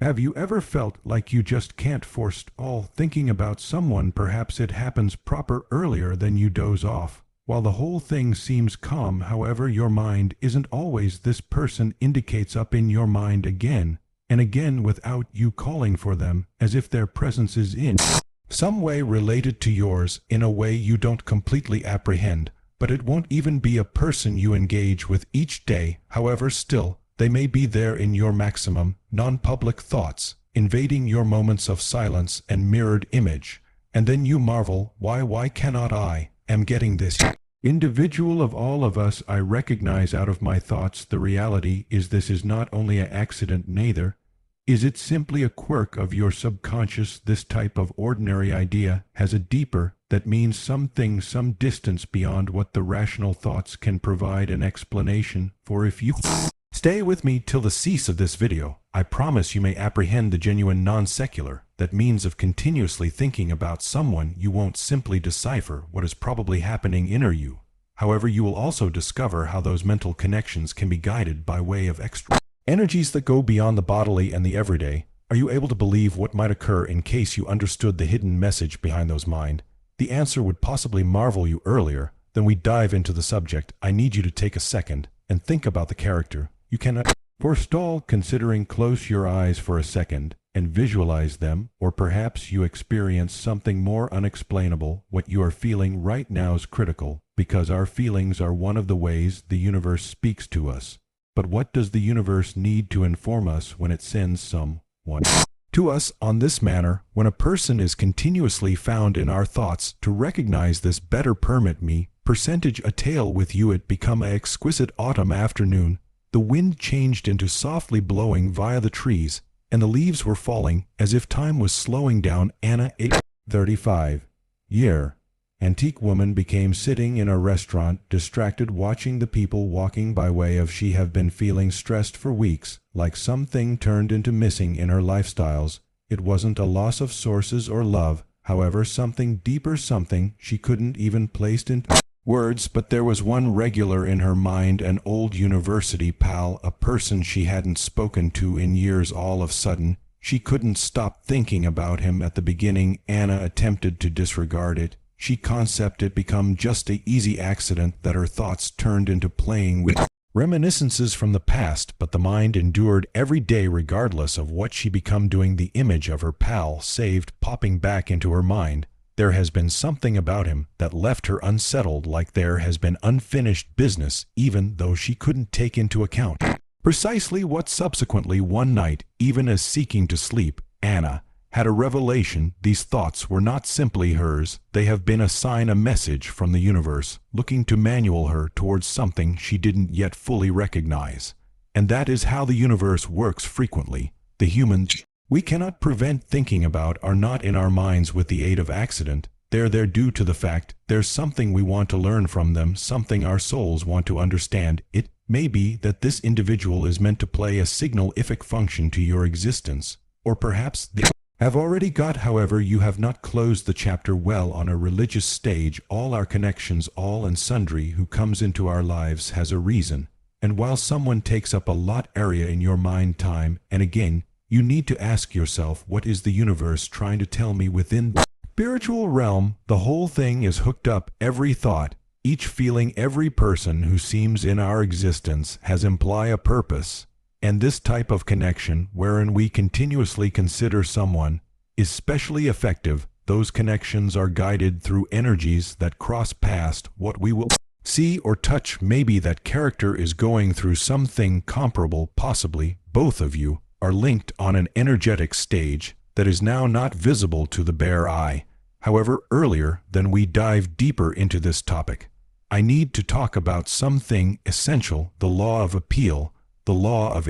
Have you ever felt like you just can't forestall thinking about someone? Perhaps it happens proper earlier than you doze off. While the whole thing seems calm, however, your mind isn't always. This person indicates up in your mind again and again without you calling for them, as if their presence is in some way related to yours, in a way you don't completely apprehend. But it won't even be a person you engage with each day. However, still, they may be there in your maximum, non-public thoughts, invading your moments of silence and mirrored image. And then you marvel, why cannot I am getting this individual of all of us I recognize out of my thoughts? The reality is this is not only an accident, neither is it simply a quirk of your subconscious. This type of ordinary idea has a deeper, that means something some distance beyond what the rational thoughts can provide an explanation for. If you stay with me till the cease of this video, I promise you may apprehend the genuine non-secular, that means of continuously thinking about someone. You won't simply decipher what is probably happening inner you. However, you will also discover how those mental connections can be guided by way of extra energies that go beyond the bodily and the everyday. Are you able to believe what might occur in case you understood the hidden message behind those mind? The answer would possibly marvel you. Earlier than we dive into the subject, I need you to take a second and think about the character you cannot forestall. Considering, close your eyes for a second and visualize them, or perhaps you experience something more unexplainable. What you are feeling right now is critical, because our feelings are one of the ways the universe speaks to us. But what does the universe need to inform us when it sends someone to us on this manner? When a person is continuously found in our thoughts, to recognize this better, permit me percentage a tale with you. It become a exquisite autumn afternoon. The wind changed into softly blowing via the trees, and the leaves were falling as if time was slowing down. Anna, a 35-year antique woman, became sitting in a restaurant, distracted, watching the people walking by. Way of she have been feeling stressed for weeks, like something turned into missing in her lifestyles. It wasn't a loss of sources or love, however, something deeper, something she couldn't even place into words. But there was one regular in her mind, an old university pal, a person she hadn't spoken to in years. All of a sudden, she couldn't stop thinking about him. At the beginning, Anna attempted to disregard it. She concept it become just a easy accident that her thoughts turned into playing with reminiscences from the past, but the mind endured every day regardless of what she become doing. The image of her pal saved popping back into her mind. There has been something about him that left her unsettled, like there has been unfinished business, even though she couldn't take into account precisely what. Subsequently, one night, even as seeking to sleep, Anna had a revelation. These thoughts were not simply hers. They have been a sign, a message from the universe, looking to manual her towards something she didn't yet fully recognize. And that is how the universe works. Frequently, the humans we cannot prevent thinking about are not in our minds with the aid of accident. They're there due to the fact there's something we want to learn from them, something our souls want to understand. It may be that this individual is meant to play a signalific function to your existence, or perhaps they have already got. However, you have not closed the chapter well. On a religious stage, all our connections, all and sundry who comes into our lives has a reason. And while someone takes up a lot area in your mind time and again, you need to ask yourself, what is the universe trying to tell me? Within the spiritual realm, the whole thing is hooked up. Every thought, each feeling, every person who seems in our existence has imply a purpose. And this type of connection, wherein we continuously consider someone, is specially effective. Those connections are guided through energies that cross past what we will see or touch. Maybe that character is going through something comparable. Possibly both of you are linked on an energetic stage that is now not visible to the bare eye. However, earlier than we dive deeper into this topic, I need to talk about something essential: the law of appeal. The law of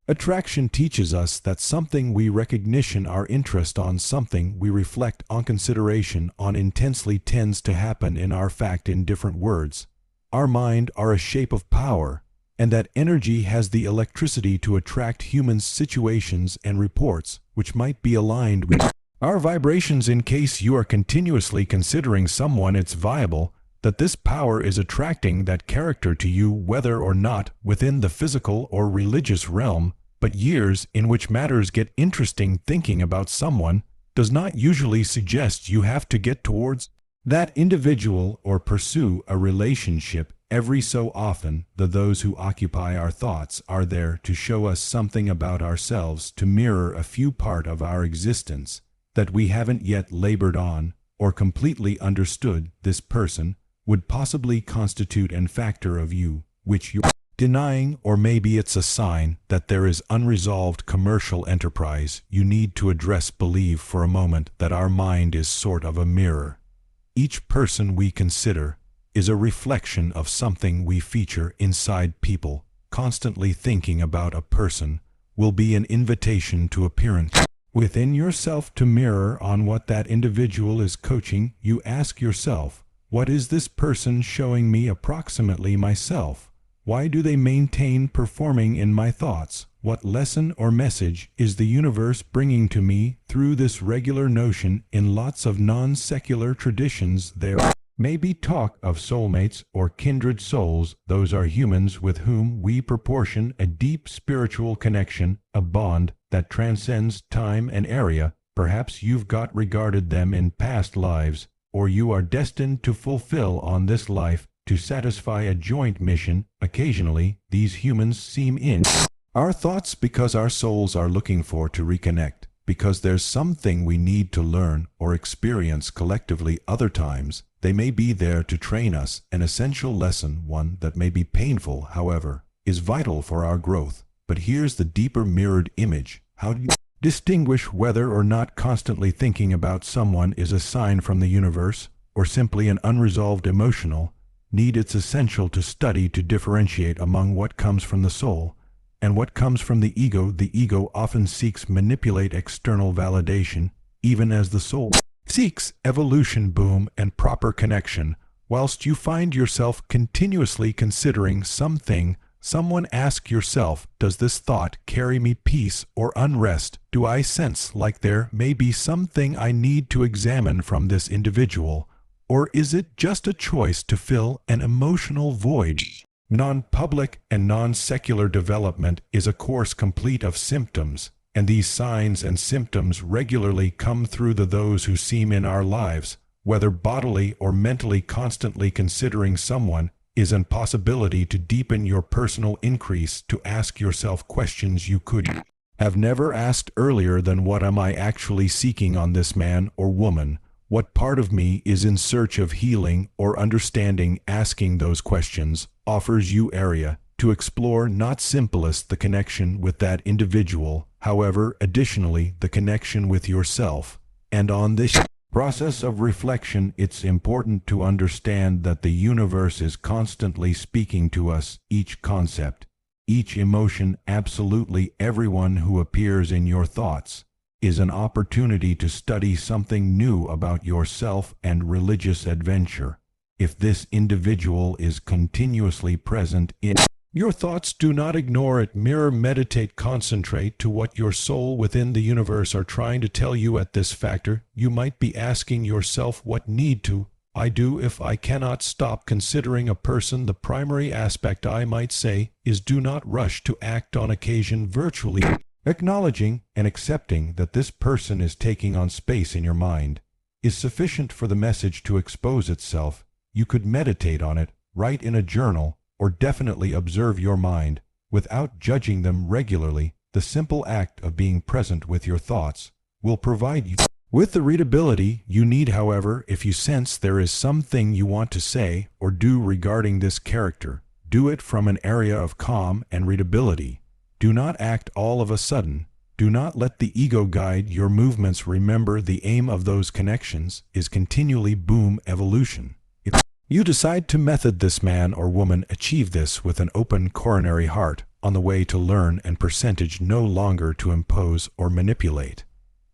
attraction teaches us that something we recognition our interest on, something we reflect on, consideration on intensely, tends to happen in our fact. In different words, our mind are a shape of power, and that energy has the electricity to attract human situations and reports which might be aligned with our vibrations. In case you are continuously considering someone, it's viable that this power is attracting that character to you, whether or not within the physical or religious realm. But years in which matters get interesting thinking about someone does not usually suggest you have to get towards that individual or pursue a relationship. Every so often, those who occupy our thoughts are there to show us something about ourselves, to mirror a few part of our existence that we haven't yet labored on or completely understood. This person would possibly constitute an factor of you, which you're denying, or maybe it's a sign that there is unresolved commercial enterprise you need to address. Believe for a moment that our mind is sort of a mirror. Each person we consider is a reflection of something we feature inside people. Constantly thinking about a person will be an invitation to appearance within yourself to mirror on what that individual is coaching. You ask yourself, what is this person showing me approximately myself? Why do they maintain performing in my thoughts? What lesson or message is the universe bringing to me through this regular notion? In lots of non-secular traditions there may be talk of soulmates or kindred souls. Those are humans with whom we proportion a deep spiritual connection, a bond that transcends time and area. Perhaps you've got regarded them in past lives, or you are destined to fulfill on this life to satisfy a joint mission. Occasionally, these humans seem in our thoughts because our souls are looking for to reconnect, because there's something we need to learn or experience collectively. Other times, they may be there to train us an essential lesson, one that may be painful, however, is vital for our growth. But here's the deeper mirrored image. How do you distinguish whether or not constantly thinking about someone is a sign from the universe or simply an unresolved emotional need? It's essential to study to differentiate among what comes from the soul and what comes from the ego. The ego often seeks manipulate external validation, even as the soul seeks evolution, boom, and proper connection. Whilst you find yourself continuously considering something, someone, ask yourself, does this thought carry me peace or unrest? Do I sense like there may be something I need to examine from this individual? Or is it just a choice to fill an emotional void? Non-public and non-secular development is a course complete of symptoms, and these signs and symptoms regularly come through those who seem in our lives, whether bodily or mentally. Constantly considering someone is an possibility to deepen your personal increase, to ask yourself questions you could have never asked earlier. Than what am I actually seeking on this man or woman? What part of me is in search of healing or understanding? Asking those questions offers you area to explore, not simplest the connection with that individual, however, additionally the connection with yourself. And on this process of reflection, it's important to understand that the universe is constantly speaking to us. Each concept, each emotion, absolutely everyone who appears in your thoughts is an opportunity to study something new about yourself and religious adventure. If this individual is continuously present in your thoughts, do not ignore it. Mirror, meditate, concentrate to what your soul within the universe are trying to tell you at this factor. You might be asking yourself, what need to I do if I cannot stop considering a person? The primary aspect, I might say, is do not rush to act on occasion. Virtually acknowledging and accepting that this person is taking on space in your mind is sufficient for the message to expose itself. You could meditate on it, write in a journal, or definitely observe your mind without judging them regularly. The simple act of being present with your thoughts will provide you with the readability you need. However, if you sense there is something you want to say or do regarding this character, do it from an area of calm and readability. Do not act all of a sudden. Do not let the ego guide your movements. Remember, the aim of those connections is continually boom evolution. If you decide to method this man or woman, achieve this with an open coronary heart, on the way to learn and percentage, no longer to impose or manipulate.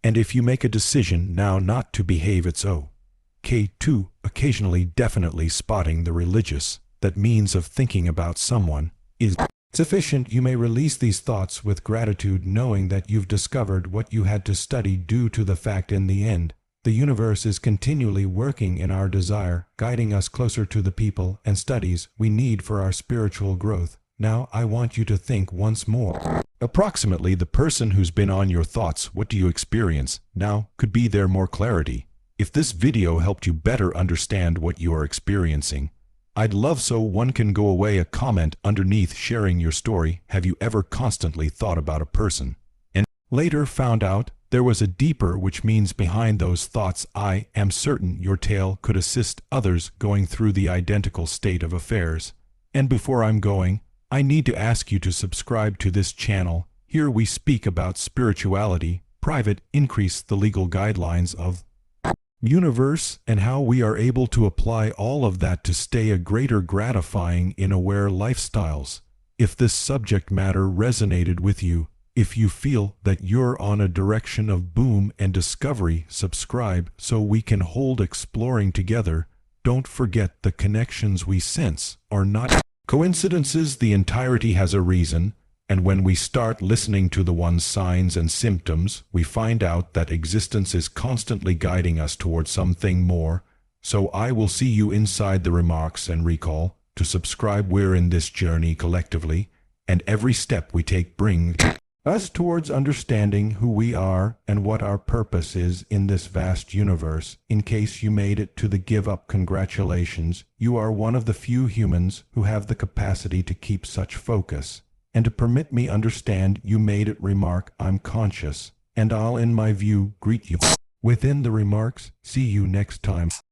And if you make a decision now not to behave, it's okay too. Occasionally, definitely spotting the religious, that means of thinking about someone, is sufficient. You may release these thoughts with gratitude, knowing that you've discovered what you had to study. Due to the fact, in the end, the universe is continually working in our desire, guiding us closer to the people and studies we need for our spiritual growth. Now I want you to think once more. Approximately the person who's been on your thoughts, what do you experience now, could be there more clarity. If this video helped you better understand what you are experiencing, I'd love so one can go away a comment underneath sharing your story. Have you ever constantly thought about a person and later found out there was a deeper, which means behind those thoughts? I am certain your tale could assist others going through the identical state of affairs. And before I'm going, I need to ask you to subscribe to this channel. Here we speak about spirituality, private, increase the legal guidelines of universe, and how we are able to apply all of that to stay a greater gratifying in aware lifestyles. If this subject matter resonated with you, if you feel that you're on a direction of boom and discovery, subscribe so we can hold exploring together. Don't forget the connections we sense are not coincidences. The entirety has a reason, and when we start listening to the one's signs and symptoms, we find out that existence is constantly guiding us towards something more. So I will see you inside the remarks, and recall to subscribe. We're in this journey collectively, and every step we take brings us towards understanding who we are and what our purpose is in this vast universe. In case you made it to the give up, congratulations. You are one of the few humans who have the capacity to keep such focus. And to permit me understand you made it. Remark, I'm conscious, and I'll in my view greet you within the remarks. See you next time.